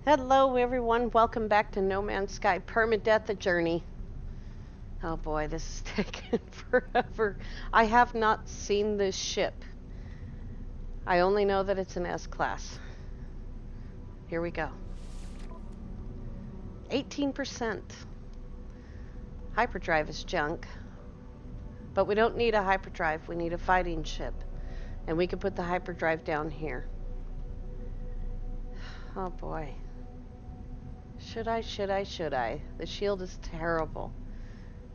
Hello, everyone. Welcome back to No Man's Sky Permadeath a Journey. Oh boy, this is taking forever. I have not seen this ship. I only know that it's an S class. Here we go. 18%. Hyperdrive is junk. But we don't need a hyperdrive. We need a fighting ship. And we can put the hyperdrive down here. Oh boy. Should I? The shield is terrible.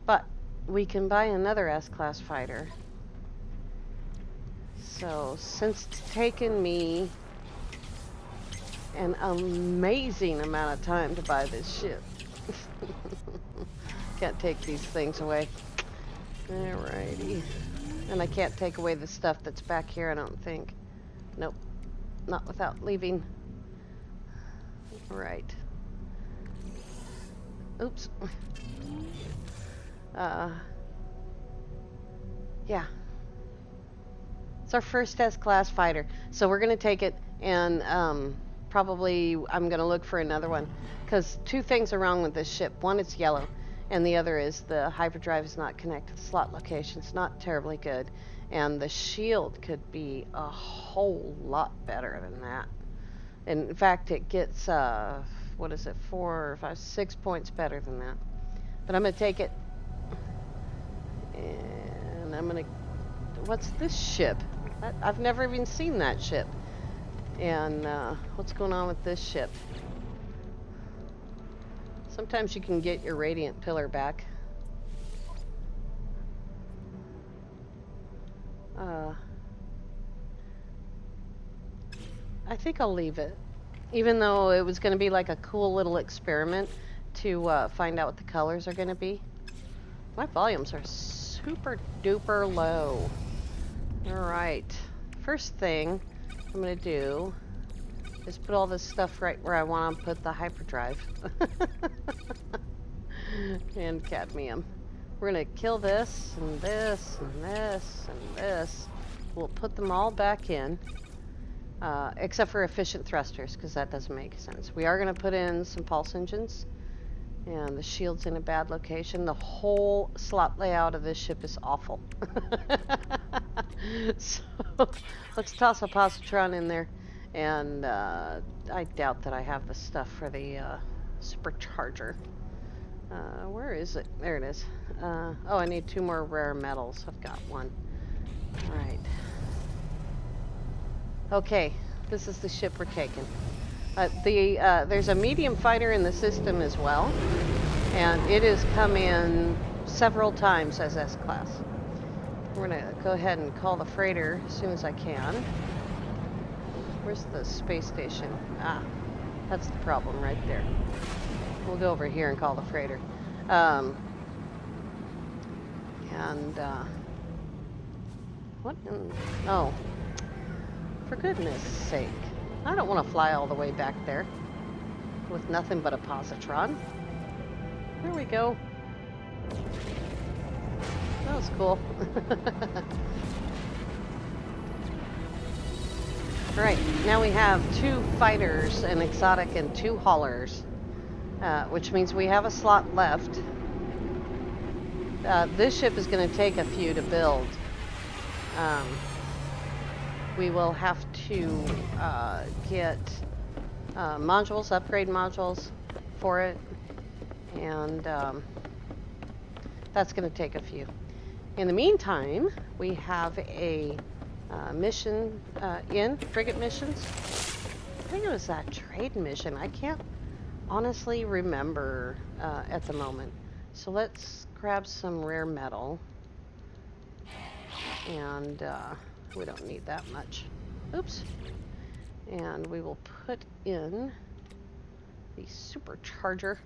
But we can buy another S-class fighter. So, since it's taken me an amazing amount of time to buy this ship. Can't take these things away. Alrighty. And I can't take away the stuff that's back here, I don't think. Nope. Not without leaving. Right. Oops. Yeah. It's our first S-class fighter. So we're going to take it and probably I'm going to look for another one. Because two things are wrong with this ship. One, it's yellow. And the other is the hyperdrive is not connected. The slot location's not terribly good. And the shield could be a whole lot better than that. And in fact, it gets, what is it, 4, 5, 6 points better than that. But I'm going to take it. And I'm going to... What's this ship? I've never even seen that ship. And what's going on with this ship? Sometimes you can get your radiant pillar back. I think I'll leave it. Even though it was going to be like a cool little experiment to find out what the colors are going to be. My volumes are super duper low. Alright. First thing I'm going to do is put all this stuff right where I want to put the hyperdrive. And cadmium. We're going to kill this, and this, and this, and this. We'll put them all back in. Except for efficient thrusters, because that doesn't make sense. We are going to put in some pulse engines. And the shield's in a bad location. The whole slot layout of this ship is awful. So, let's toss a positron in there. And I doubt that I have the stuff for the supercharger. Where is it? There it is. Oh, I need 2 more rare metals. I've got 1. Alright. Okay, this is the ship we're taking. There's a medium fighter in the system as well, and it has come in several times as S-class. We're going to go ahead and call the freighter as soon as I can. Where's the space station? Ah, that's the problem right there. We'll go over here and call the freighter. What in... Oh, for goodness sake. I don't want to fly all the way back there with nothing but a positron. There we go. That was cool. Alright, now we have 2 fighters, an exotic, and 2 haulers. Which means we have a slot left. This ship is going to take a few to build. We will have to get modules, upgrade modules for it, and that's going to take a few. In the meantime, we have a mission frigate missions. I think it was that trade mission. I can't honestly remember at the moment. So let's grab some rare metal, and we don't need that much. Oops. And we will put in the supercharger.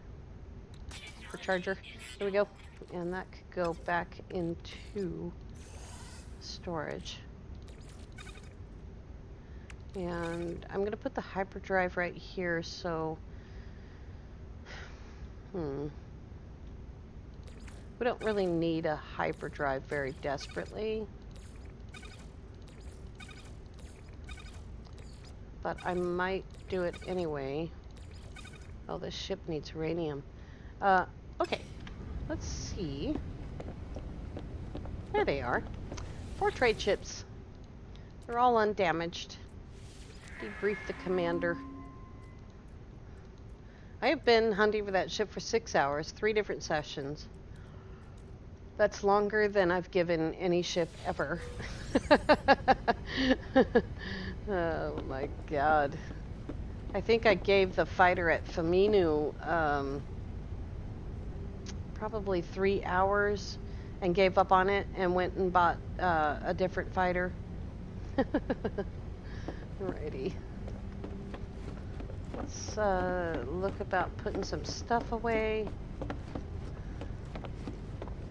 There we go. And that could go back into storage. And I'm going to put the hyperdrive right here, so... We don't really need a hyperdrive very desperately. But I might do it anyway. Oh, this ship needs uranium. Okay. Let's see. There they are. 4 trade ships. They're all undamaged. Debrief the commander. I have been hunting for that ship for 6 hours, 3 different sessions. That's longer than I've given any ship ever. Oh my god. I think I gave the fighter at Faminu probably 3 hours and gave up on it and went and bought a different fighter. Alrighty. Let's look about putting some stuff away.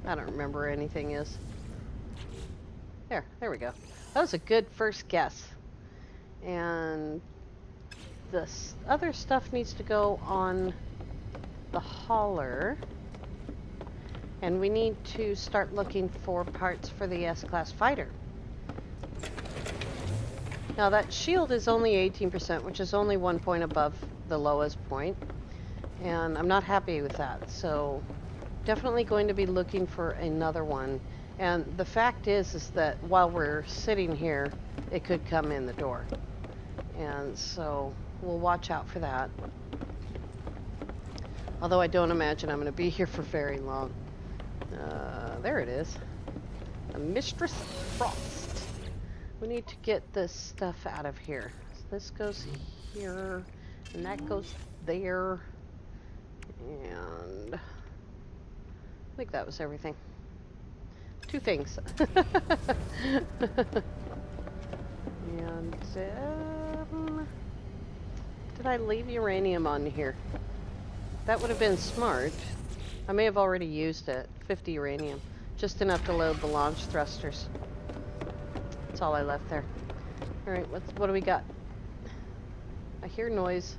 I don't remember where anything is. There we go. That was a good first guess. And this other stuff needs to go on the hauler. And we need to start looking for parts for the S-Class fighter. Now that shield is only 18%, which is only 1 point above the lowest point. And I'm not happy with that. So definitely going to be looking for another one. And the fact is that while we're sitting here, it could come in the door. And so we'll watch out for that. Although I don't imagine I'm going to be here for very long. There it is. A Mistress Frost. We need to get this stuff out of here. So this goes here, and that goes there. And I think that was everything. 2 things. And did I leave uranium on here? That would have been smart. I may have already used it. 50 uranium. Just enough to load the launch thrusters. That's all I left there. Alright, what do we got? I hear noise.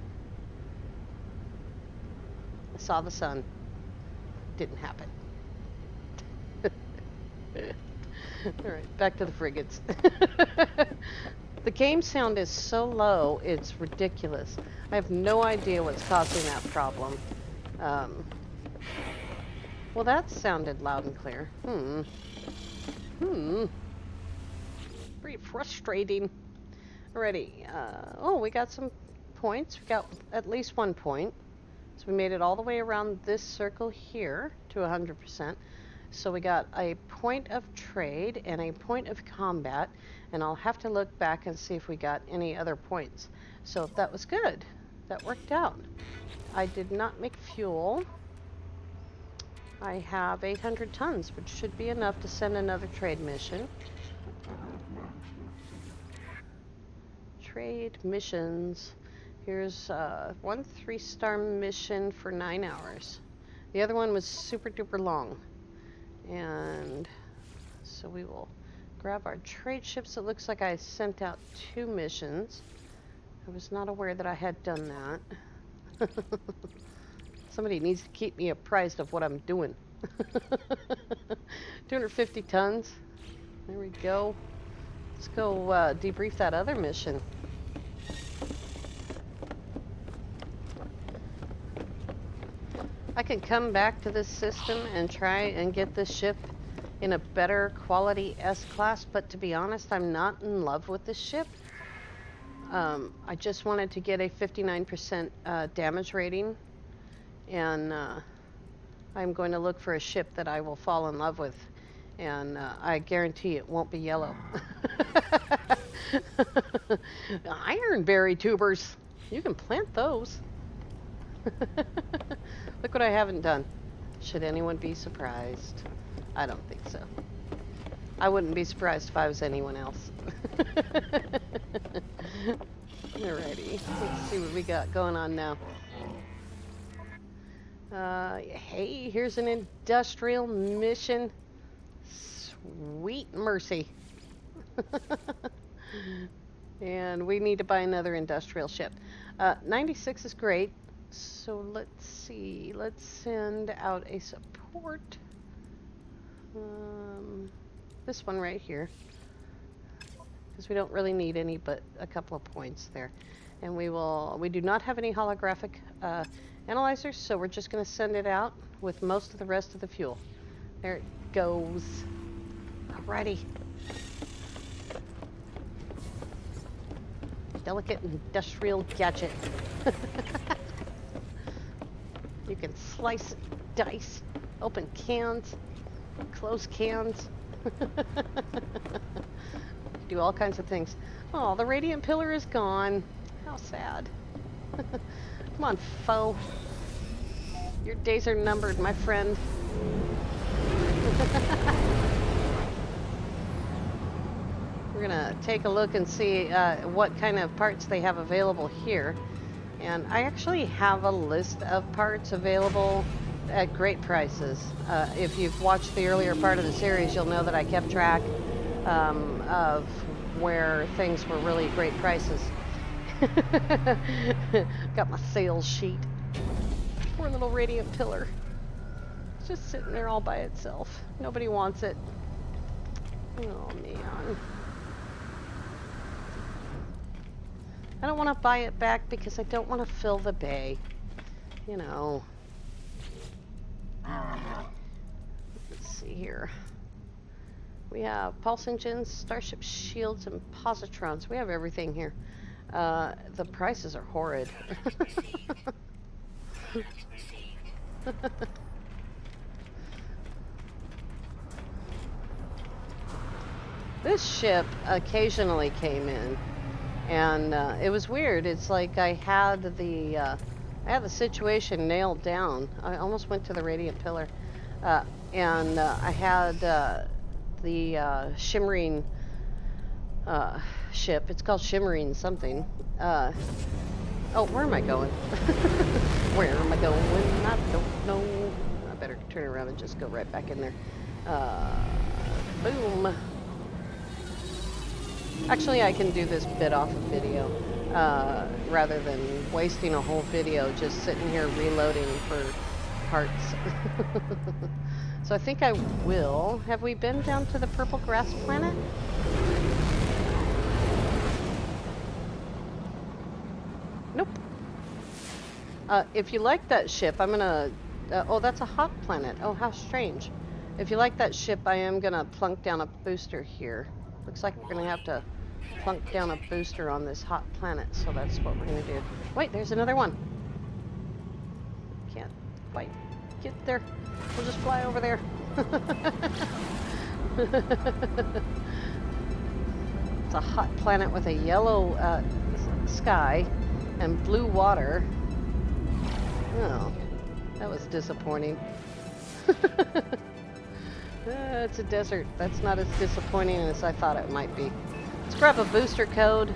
I saw the sun. Didn't happen. Alright, back to the frigates. The game sound is so low, it's ridiculous. I have no idea what's causing that problem. Well, that sounded loud and clear. Pretty frustrating. Alrighty. Oh, we got some points. We got at least 1 point. So we made it all the way around this circle here to 100%. So we got a point of trade and a point of combat. And I'll have to look back and see if we got any other points. So that was good. That worked out. I did not make fuel. I have 800 tons, which should be enough to send another trade mission. Trade missions. Here's one 3-star mission for 9 hours. The other one was super duper long. And so we will grab our trade ships. It looks like I sent out 2 missions. I was not aware that I had done that. Somebody needs to keep me apprised of what I'm doing. 250 tons. There we go. Let's go debrief that other mission. I can come back to this system and try and get this ship in a better quality S-Class, but to be honest, I'm not in love with this ship. I just wanted to get a 59% damage rating, and I'm going to look for a ship that I will fall in love with, and I guarantee it won't be yellow. Ironberry tubers, you can plant those. Look what I haven't done. Should anyone be surprised? I don't think so. I wouldn't be surprised if I was anyone else. Alrighty, let's see what we got going on now. Hey, here's an industrial mission. Sweet mercy. And we need to buy another industrial ship. 96 is great. So let's see. Let's send out a support. This one right here. Because we don't really need any but a couple of points there. And we do not have any holographic analyzers, so we're just going to send it out with most of the rest of the fuel. There it goes. Alrighty. Delicate industrial gadget. You can slice, dice, open cans, close cans. Do all kinds of things. Oh, the radiant pillar is gone. How sad. Come on, foe. Your days are numbered, my friend. We're gonna take a look and see what kind of parts they have available here. And I actually have a list of parts available at great prices. If you've watched the earlier part of the series, you'll know that I kept track of where things were really great prices. Got my sales sheet. Poor little radiant pillar. It's just sitting there all by itself. Nobody wants it. Oh, man. I don't want to buy it back because I don't want to fill the bay. You know. Let's see here. We have pulse engines, starship shields, and positrons. We have everything here. The prices are horrid. This ship occasionally came in, and it was weird. It's like I had the situation nailed down. I almost went to the radiant pillar, and I had the shimmering ship. It's called shimmering something. Oh, where am I going? Where am I going? I don't know. I better turn around and just go right back in there. Boom. Actually, I can do this bit off of video rather than wasting a whole video just sitting here reloading for parts. So I think I will. Have we been down to the purple grass planet? Nope. If you like that ship, I'm gonna... oh, that's a hot planet. Oh, how strange. If you like that ship, I am gonna plunk down a booster here. Looks like we're gonna have to plunk down a booster on this hot planet, so that's what we're gonna do. Wait, there's another one. Can't quite get there. We'll just fly over there. It's a hot planet with a yellow sky and blue water. Oh, that was disappointing. It's a desert. That's not as disappointing as I thought it might be. Let's grab a booster code,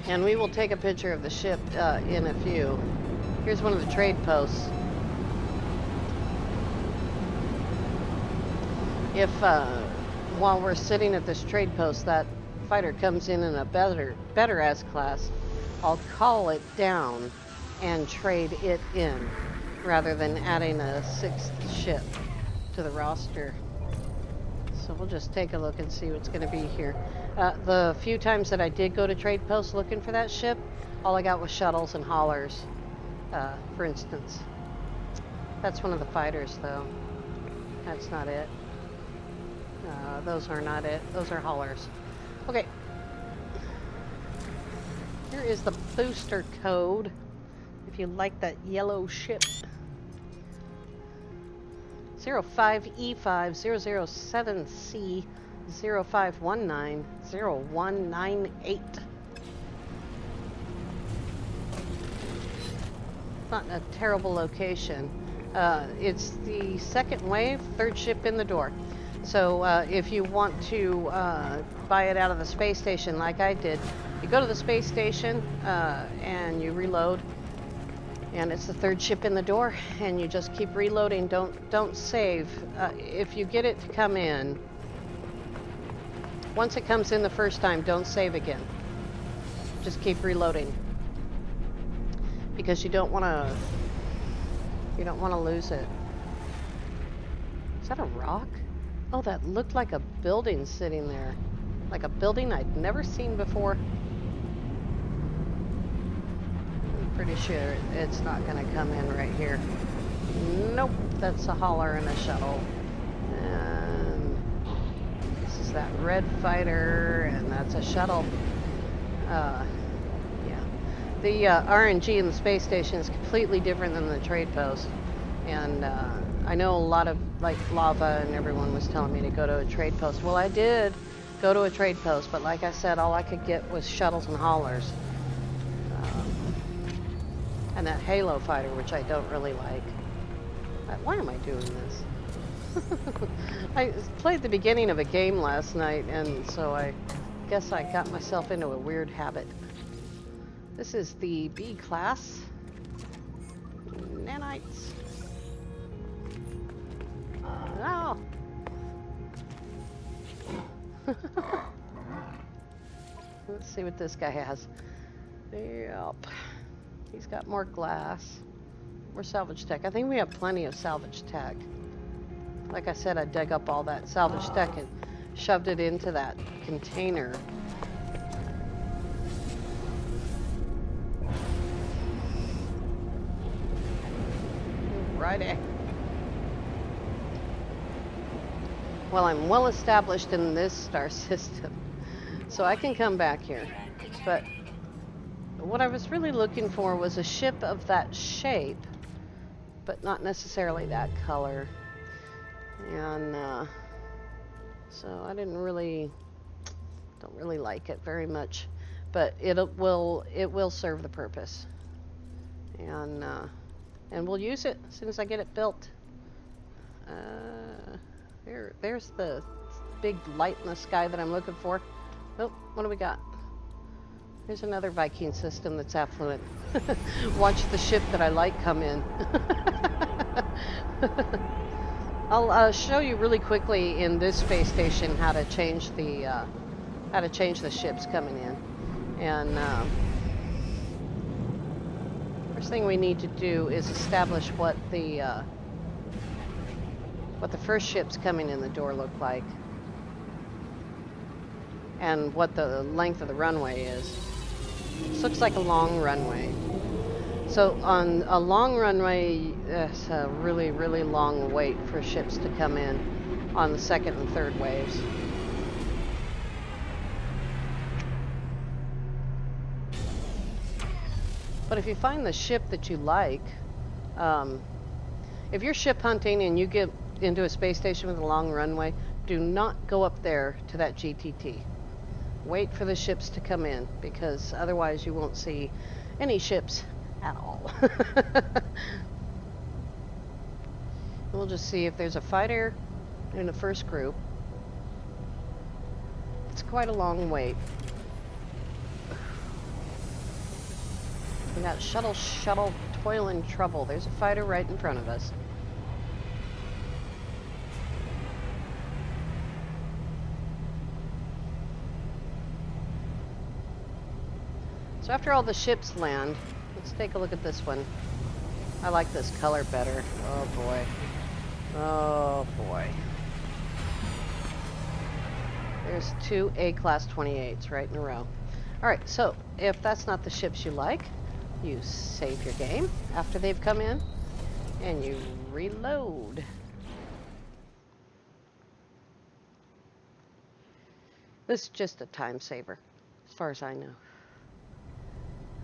and we will take a picture of the ship in a few. Here's one of the trade posts. If, while we're sitting at this trade post, that fighter comes in a better as class, I'll call it down and trade it in, rather than adding a 6th ship to the roster. So we'll just take a look and see what's going to be here. The few times that I did go to trade posts looking for that ship, all I got was shuttles and haulers, for instance. That's one of the fighters, though. That's not it. Those are not it. Those are haulers. Okay. Here is the booster code, if you like that yellow ship. 05E5007C05190198. Not a terrible location. It's the second wave, 3rd ship in the door. So if you want to buy it out of the space station like I did, you go to the space station and you reload, and it's the 3rd ship in the door, and you just keep reloading. Don't save. If you get it to come in, once it comes in the first time, don't save again. Just keep reloading, because you don't want to lose it. Is that a rock? Oh, that looked like a building sitting there. Like a building I'd never seen before. Pretty sure it's not going to come in right here. Nope, that's a hauler and a shuttle. And this is that red fighter, and that's a shuttle. Yeah. The RNG in the space station is completely different than the trade post. And I know a lot of, like, Lava and everyone was telling me to go to a trade post. Well, I did go to a trade post, but like I said, all I could get was shuttles and haulers. And that Halo fighter, which I don't really like. Why am I doing this? I played the beginning of a game last night, and so I guess I got myself into a weird habit. This is the B class. Nanites. Oh. Let's see what this guy has. Yep. He's got more glass. More salvage tech. I think we have plenty of salvage tech. Like I said, I dug up all that salvage tech and shoved it into that container. Righty. Well, I'm well established in this star system, so I can come back here. But what I was really looking for was a ship of that shape, but not necessarily that color. And so I don't really like it very much, but it will serve the purpose, and we'll use it as soon as I get it built. There's the big light in the sky that I'm looking for. Oh, what do we got? There's another Viking system that's affluent. Watch the ship that I like come in. I'll show you really quickly in this space station how to change the ships coming in. And first thing we need to do is establish what the first ships coming in the door look like, and what the length of the runway is. This looks like a long runway. So on a long runway, it's a really, really long wait for ships to come in on the second and third waves. But if you find the ship that you like, if you're ship hunting and you get into a space station with a long runway, do not go up there to that GTT. Wait for the ships to come in, because otherwise you won't see any ships at all. We'll just see if there's a fighter in the first group. It's quite a long wait. We got shuttle, toil and trouble. There's a fighter right in front of us. So after all the ships land, let's take a look at this one. I like this color better. Oh boy. Oh boy. There's two A-class 28s right in a row. Alright, so if that's not the ships you like, you save your game after they've come in, and you reload. This is just a time saver, as far as I know.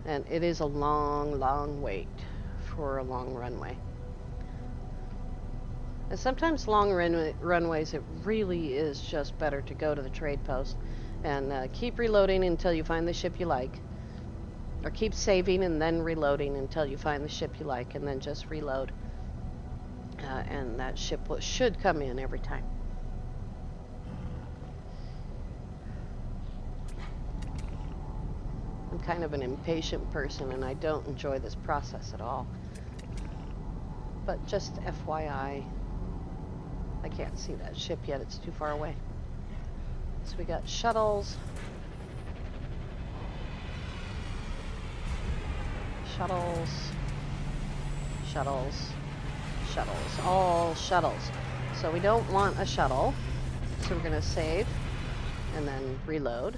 And it is a long, long wait for a long runway. And sometimes long runways, it really is just better to go to the trade post and keep reloading until you find the ship you like. Or keep saving and then reloading until you find the ship you like, and then just reload. And that ship should come in every time. I'm kind of an impatient person, and I don't enjoy this process at all. But just FYI, I can't see that ship yet. It's too far away. So we got shuttles. Shuttles. Shuttles. Shuttles. All shuttles. So we don't want a shuttle. So we're going to save and then reload.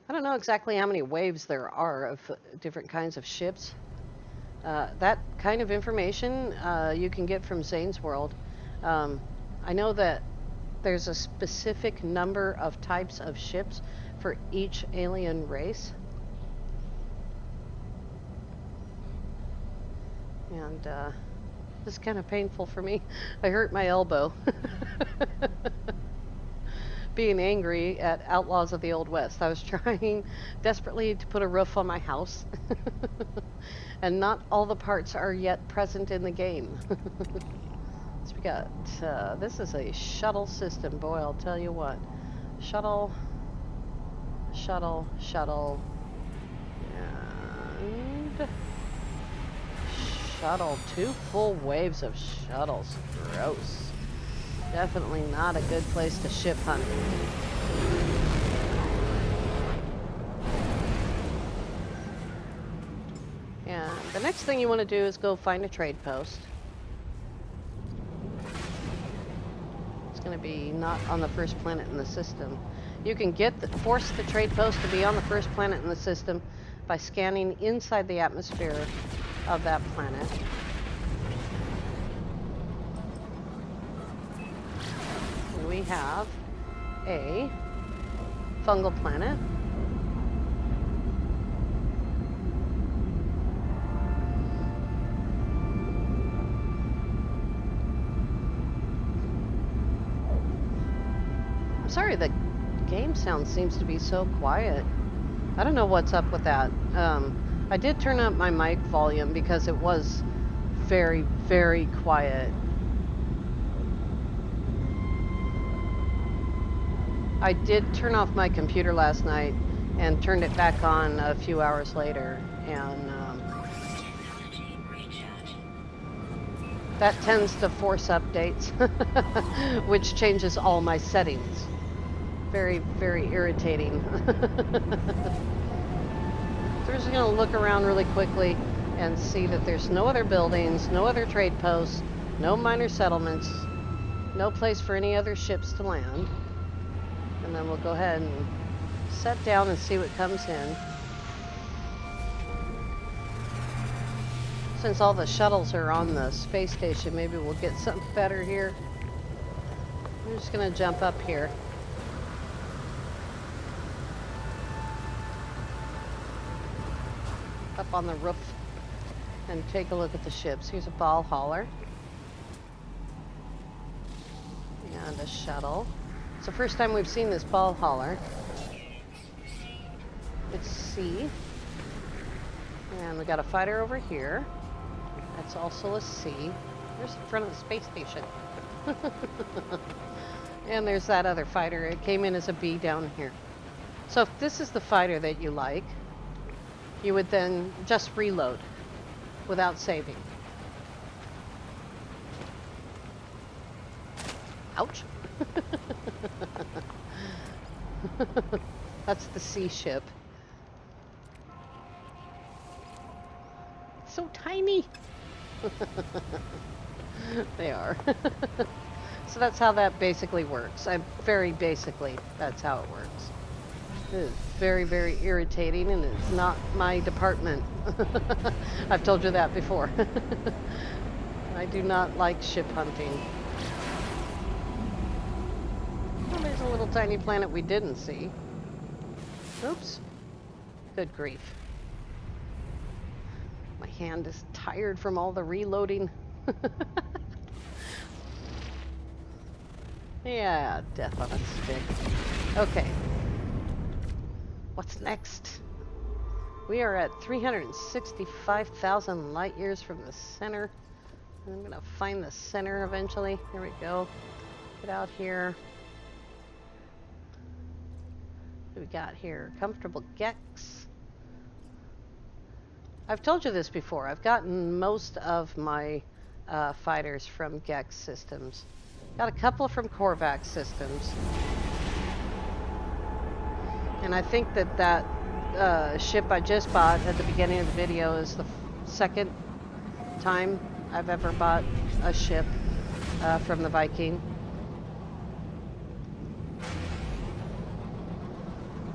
I don't know exactly how many waves there are of different kinds of ships. That kind of information you can get from Zane's World. Um, I know that there's a specific number of types of ships for each alien race. And this is kind of painful for me. I hurt my elbow. Being angry at outlaws of the Old West. I was trying desperately to put a roof on my house. And not all the parts are yet present in the game. So we got, this is a shuttle system. Boy, I'll tell you what. Shuttle, shuttle, shuttle, and shuttle. 2 full waves of shuttles. Gross. Definitely not a good place to ship hunt. And the next thing you want to do is go find a trade post. It's going to be not on the first planet in the system. You can force the trade post to be on the first planet in the system by scanning inside the atmosphere of that planet. We have a fungal planet. I'm sorry, the game sound seems to be so quiet. I don't know what's up with that. I did turn up my mic volume because it was very, very quiet. I did turn off my computer last night and turned it back on a few hours later, and that tends to force updates, which changes all my settings. Very, very irritating. So we're just going to look around really quickly and see that there's no other buildings, no other trade posts, no minor settlements, no place for any other ships to land. And then we'll go ahead and set down and see what comes in. Since all the shuttles are on the space station, maybe we'll get something better here. I'm just going to jump up here. Up on the roof and take a look at the ships. Here's a ball hauler. And a shuttle. It's the first time we've seen this ball hauler. It's C. And we got a fighter over here. That's also a C. There's the front of the space station. And there's that other fighter. It came in as a B down here. So if this is the fighter that you like, you would then just reload without saving. Ouch. That's the C ship. It's so tiny. They are. So that's how that basically works. Very basically, that's how it works. It is very, very irritating, and it's not my department. I've told you that before. I do not like ship hunting. Well, there's a little tiny planet we didn't see. Oops. Good grief. My hand is tired from all the reloading. Yeah, death on a stick. Okay. What's next? We are at 365,000 light years from the center. I'm gonna find the center eventually. Here we go. Get out here. What do we got here? Comfortable Gex. I've told you this before. I've gotten most of my fighters from Gex systems. Got a couple from Korvax systems. And I think that ship I just bought at the beginning of the video is the second time I've ever bought a ship from the Viking.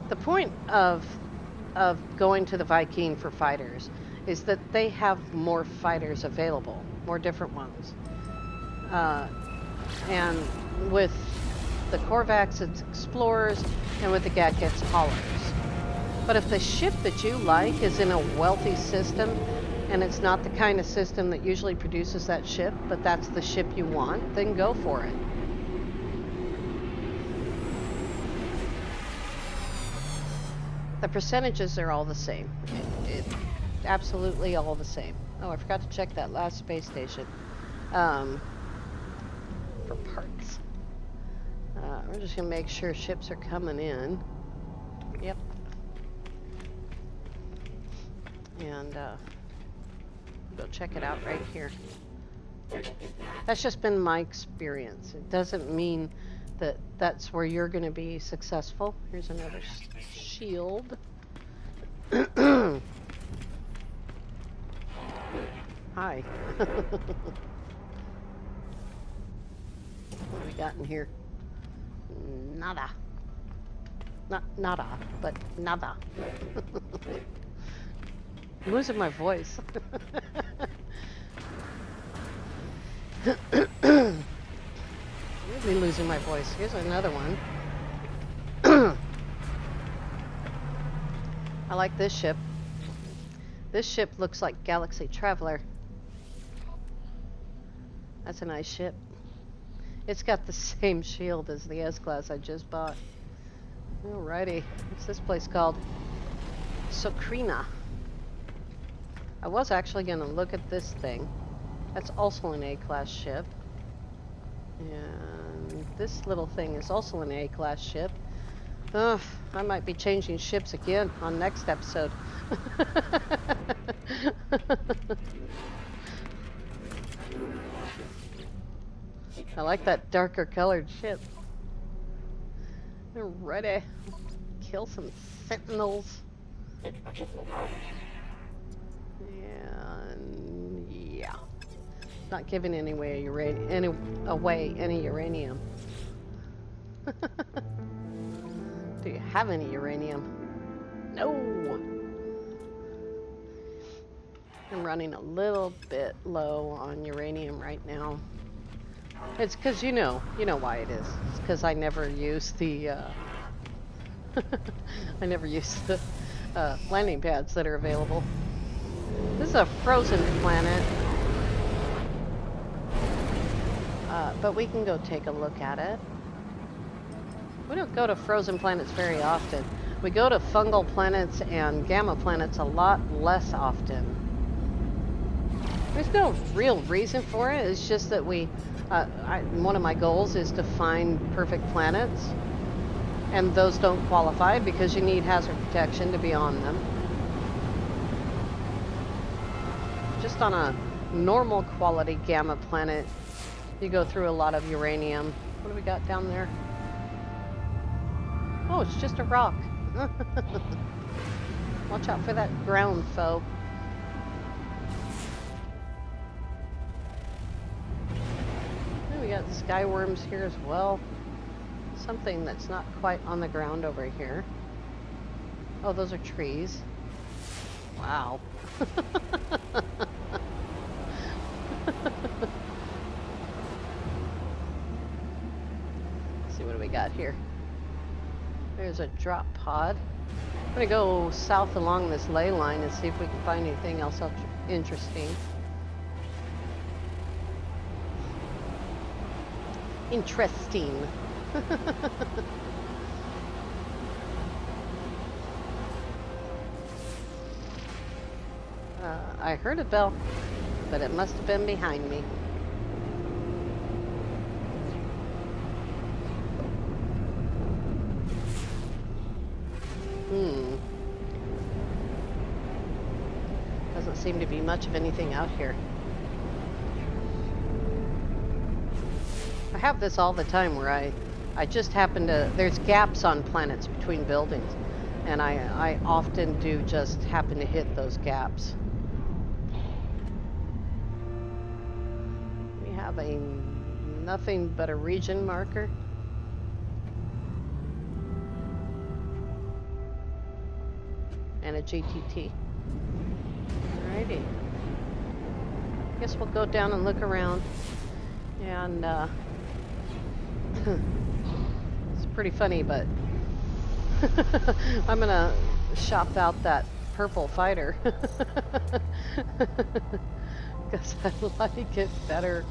The point of going to the Viking for fighters is that they have more fighters available, more different ones. Uh, and with the Korvax, it's explorers, and with the Gat, it's haulers. But if the ship that you like is in a wealthy system, and it's not the kind of system that usually produces that ship, but that's the ship you want, then go for it. The percentages are all the same. Absolutely all the same. Oh, I forgot to check that last space station for parts. We're just going to make sure ships are coming in. Yep. And go check it out right here. That's just been my experience. It doesn't mean that that's where you're going to be successful. Here's another shield. Hi. What do we got in here? Nada. Not nada, but nada. I'm losing my voice. Really losing my voice. Here's another one. I like this ship. This ship looks like Galaxy Traveler. That's a nice ship. It's got the same shield as the S-Class I just bought. Alrighty. What's this place called? Sokrina. I was actually going to look at this thing. That's also an A-Class ship. And this little thing is also an A-Class ship. Ugh, I might be changing ships again on next episode. I like that darker colored ship. They're ready. Kill some sentinels. And yeah. Not giving any away any uranium. Do you have any uranium? No. I'm running a little bit low on uranium right now. It's because you know why it is. It's because I never use the I never use the landing pads that are available. This is a frozen planet, but we can go take a look at it. We don't go to frozen planets very often. We go to fungal planets and gamma planets a lot less often. There's no real reason for it. It's just that one of my goals is to find perfect planets, and those don't qualify because you need hazard protection to be on them. Just on a normal quality gamma planet, you go through a lot of uranium. What do we got down there? Oh, it's just a rock. Watch out for that ground foe. And we got skyworms here as well. Something that's not quite on the ground over here. Oh, those are trees. Wow. Let's see, what do we got here? There's a drop pod. I'm gonna go south along this ley line and see if we can find anything else interesting. Interesting. I heard a bell, but it must have been behind me. Doesn't seem to be much of anything out here. I have this all the time where I just happen to, there's gaps on planets between buildings, and I often do just happen to hit those gaps. We have nothing but a region marker. and a GTT. Alrighty. Guess we'll go down and look around. And it's pretty funny, but I'm gonna shop out that purple fighter because I like it better.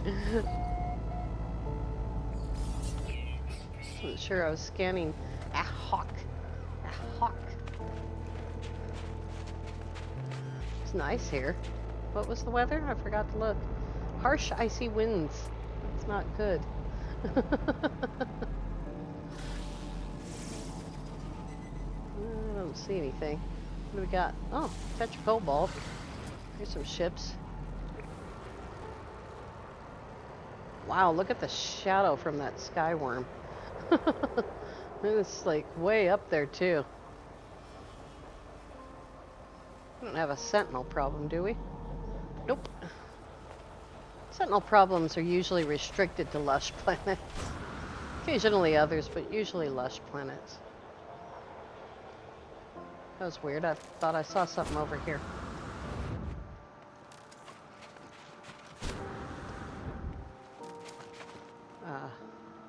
Wasn't sure I was scanning a hawk. A hawk. It's nice here. What was the weather? I forgot to look. Harsh, icy winds. That's not good. I don't see anything. What do we got? Oh, tetracobalt. Here's some ships. Wow, look at the shadow from that skyworm. It's like way up there too. We don't have a sentinel problem, do we? Nope. Sentinel problems are usually restricted to lush planets. Occasionally others, but usually lush planets. That was weird. I thought I saw something over here.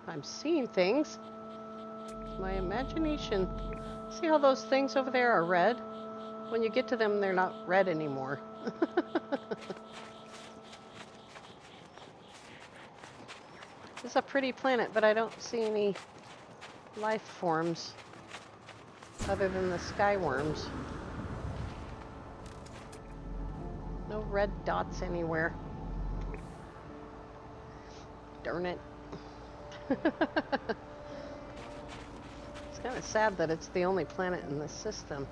I'm seeing things. My imagination. See how those things over there are red? When you get to them, they're not red anymore. It's a pretty planet, but I don't see any life forms other than the skyworms. No red dots anywhere. Darn it. It's kind of sad that it's the only planet in this system.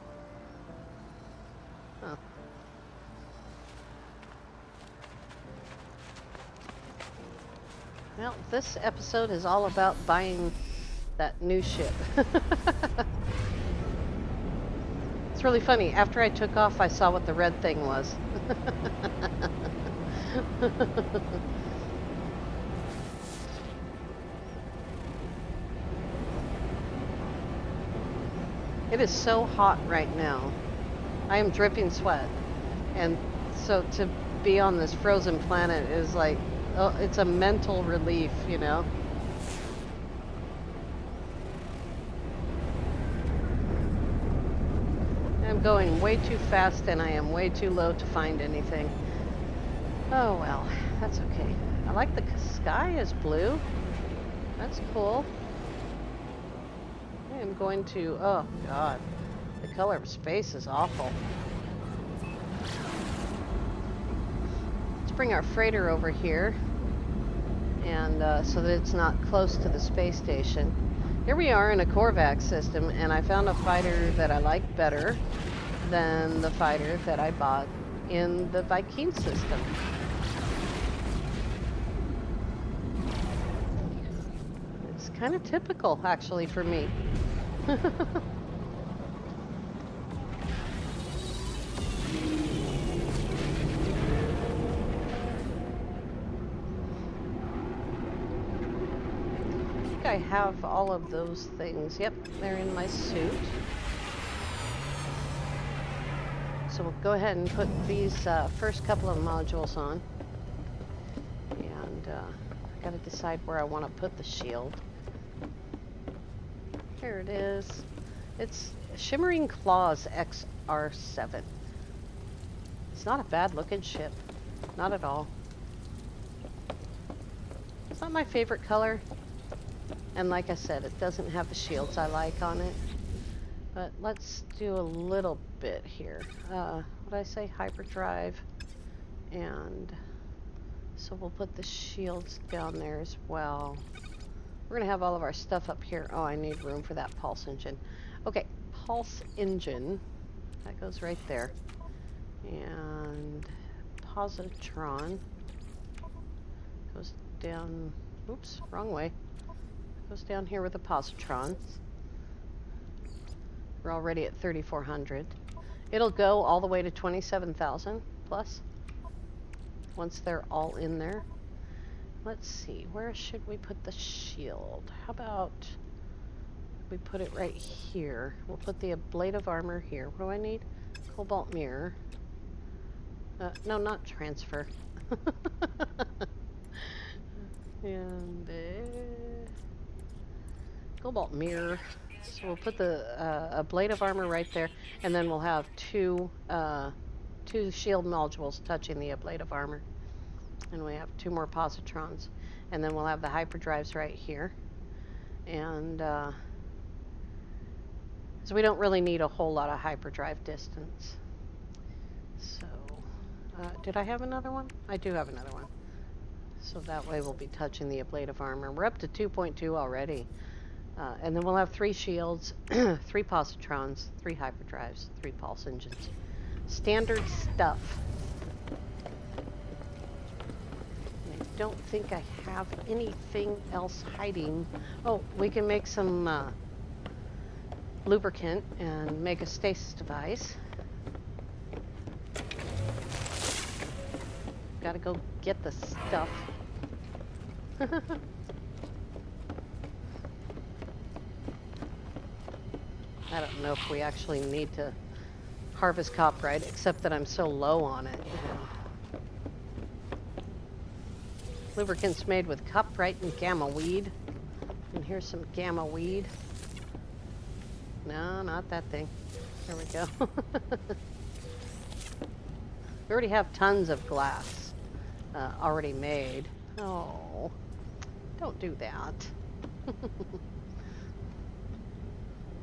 Huh. Well, this episode is all about buying that new ship. It's really funny. After I took off, I saw what the red thing was. It is so hot right now. I am dripping sweat. And so to be on this frozen planet is like, oh, it's a mental relief, you know? I'm going way too fast and I am way too low to find anything. Oh well, that's okay. I like the sky is blue. That's cool. I am going to, oh god, the color of space is awful. Let's bring our freighter over here, and so that it's not close to the space station. Here we are in a Korvax system, and I found a fighter that I like better than the fighter that I bought in the Viking system. It's kind of typical, actually, for me. I think I have all of those things. Yep, they're in my suit. So we'll go ahead and put these first couple of modules on. And I gotta decide where I want to put the shield. Here it is. It's Shimmering Claws XR7. It's not a bad looking ship. Not at all. It's not my favorite color. And like I said, it doesn't have the shields I like on it. But let's do a little bit here. What did I say? Hyperdrive. And so we'll put the shields down there as well. We're going to have all of our stuff up here. Oh, I need room for that pulse engine. Okay, pulse engine. That goes right there. And positron goes down. Oops, wrong way. Goes down here with the positrons. We're already at 3,400. It'll go all the way to 27,000 plus once they're all in there. Let's see, where should we put the shield? How about we put it right here? We'll put the ablative armor here. What do I need? Cobalt mirror. No, not transfer. And cobalt mirror. So we'll put a blade of armor right there, and then we'll have two shield modules touching the blade of armor, and we have 2 more positrons, and then we'll have the hyperdrives right here, and so we don't really need a whole lot of hyperdrive distance. So did I have another one? I do have another one. So that way we'll be touching the blade of armor. We're up to 2.2 already. And then we'll have 3 shields, 3 positrons, 3 hyperdrives, 3 pulse engines. Standard stuff. I don't think I have anything else hiding. Oh, we can make some lubricant and make a stasis device. Gotta go get the stuff. I don't know if we actually need to harvest copyright, except that I'm so low on it. Lubricants made with copyright and gamma weed. And here's some gamma weed. No, not that thing. There we go. We already have tons of glass already made. Oh, don't do that.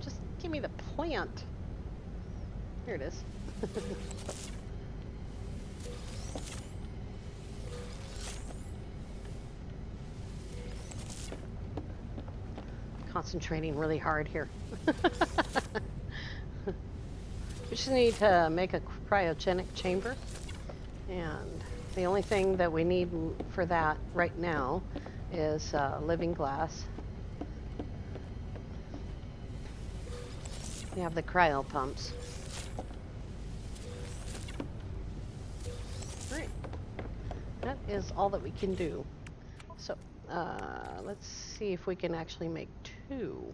Just give me the plant. Here it is. Concentrating really hard here. We just need to make a cryogenic chamber, and the only thing that we need for that right now is living glass. We have the cryo pumps. Right. That is all that we can do. So let's see if we can actually make 2.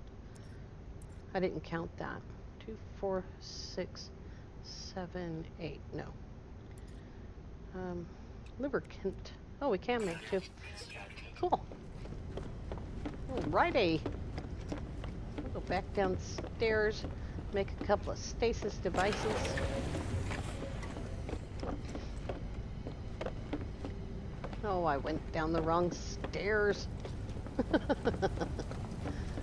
I didn't count that. 2, 4, 6, 7, 8. No. Lubricant. Oh, we can make 2. Cool. Alrighty. We'll go back downstairs, make a couple of stasis devices. Oh, I went down the wrong stairs.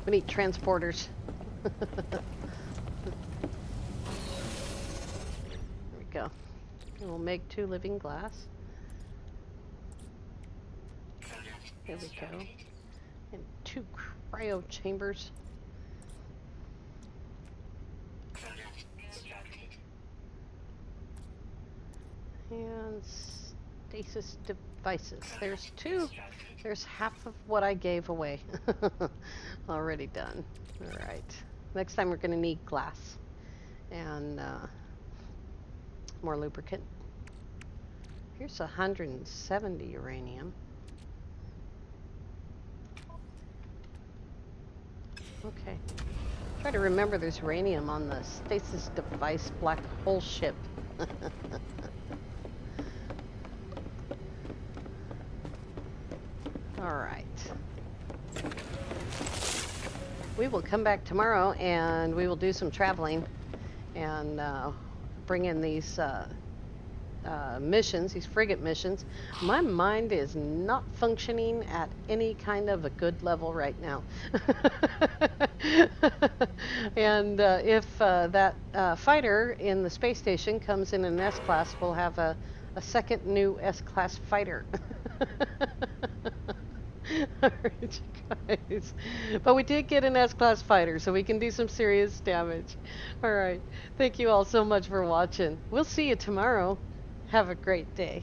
We need transporters. There we go. And we'll make 2 living glass. There we go. And 2 cryo chambers. And stasis devices. There's 2. There's half of what I gave away. Already done. All right. Next time we're going to need glass and more lubricant. Here's 170 uranium. Okay. Try to remember there's uranium on the stasis device black hole ship. All right. We will come back tomorrow and we will do some traveling and bring in these missions, these frigate missions. My mind is not functioning at any kind of a good level right now. And if that fighter in the space station comes in an S-class, we'll have a second new S-class fighter. All right, you guys. But we did get an S-class fighter, so we can do some serious damage. All right. Thank you all so much for watching. We'll see you tomorrow. Have a great day.